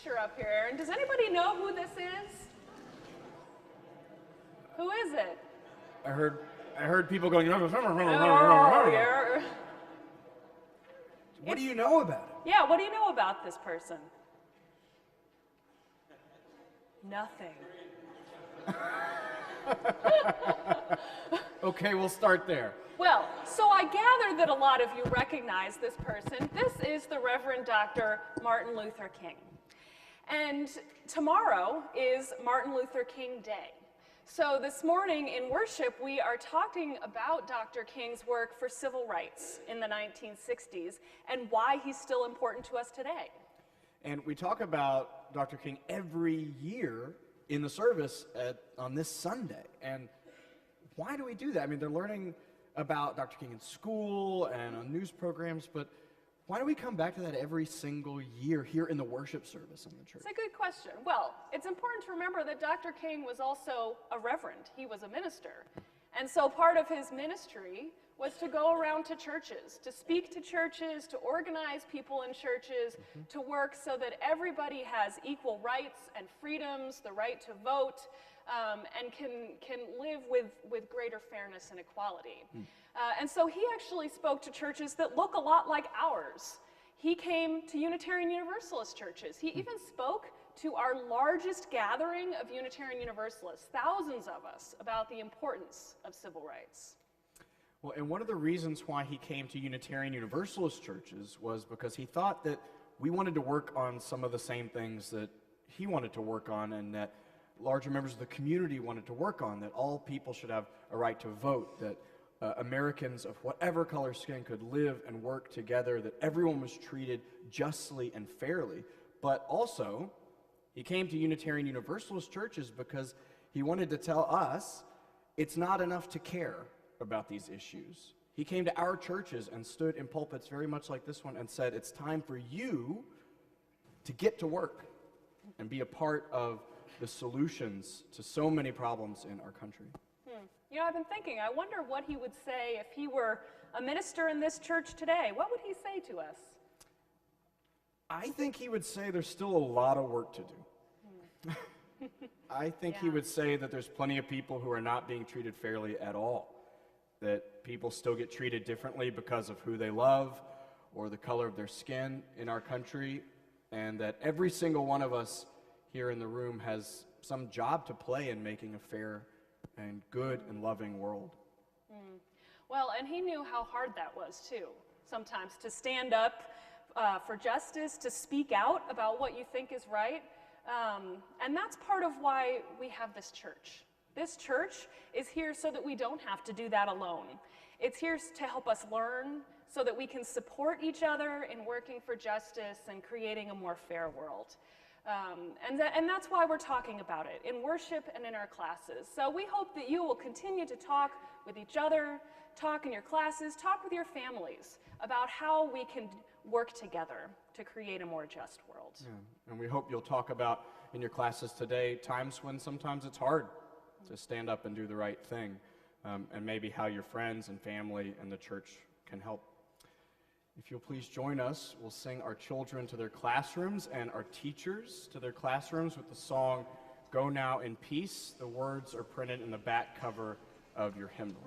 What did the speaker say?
picture up here, Aaron. Does anybody know who this is? Who is it? I heard people going. Oh, What do you know about it? Yeah, what do you know about this person? Nothing. Okay, we'll start there. Well, so I gather that a lot of you recognize this person. This is the Reverend Dr. Martin Luther King. And tomorrow is Martin Luther King Day. So this morning in worship, we are talking about Dr. King's work for civil rights in the 1960s and why he's still important to us today. And we talk about Dr. King every year in the service on this Sunday. And why do we do that? I mean, they're learning about Dr. King in school and on news programs, but why do we come back to that every single year here in the worship service in the church? It's a good question. Well, it's important to remember that Dr. King was also a reverend. He was a minister. And so part of his ministry was to go around to churches, to speak to churches, to organize people in churches, to work so that everybody has equal rights and freedoms, the right to vote, and can live with greater fairness and equality. And so he actually spoke to churches that look a lot like ours. He came to Unitarian Universalist churches. He even spoke to our largest gathering of Unitarian Universalists, thousands of us, about the importance of civil rights. Well, and one of the reasons why he came to Unitarian Universalist churches was because he thought that we wanted to work on some of the same things that he wanted to work on, and that larger members of the community wanted to work on, that all people should have a right to vote, that Americans of whatever color skin could live and work together, that everyone was treated justly and fairly. But also, he came to Unitarian Universalist churches because he wanted to tell us it's not enough to care about these issues. He came to our churches and stood in pulpits very much like this one and said, it's time for you to get to work and be a part of the solutions to so many problems in our country. You know, I've been thinking, I wonder what he would say if he were a minister in this church today. What would he say to us? I think he would say there's still a lot of work to do. I think he would say that there's plenty of people who are not being treated fairly at all, that people still get treated differently because of who they love or the color of their skin in our country, and that every single one of us here in the room has some job to play in making a fair and good and loving world. Well, and he knew how hard that was too, sometimes to stand up for justice, to speak out about what you think is right. And that's part of why we have this church. This church is here so that we don't have to do that alone. It's here to help us learn so that we can support each other in working for justice and creating a more fair world. And that's why we're talking about it in worship and in our classes. So we hope that you will continue to talk with each other, talk in your classes, talk with your families about how we can work together to create a more just world. Yeah. And we hope you'll talk about in your classes today times when sometimes it's hard to stand up and do the right thing, and maybe how your friends and family and the church can help. If you'll please join us, we'll sing our children to their classrooms and our teachers to their classrooms with the song, Go Now in Peace. The words are printed in the back cover of your hymnal.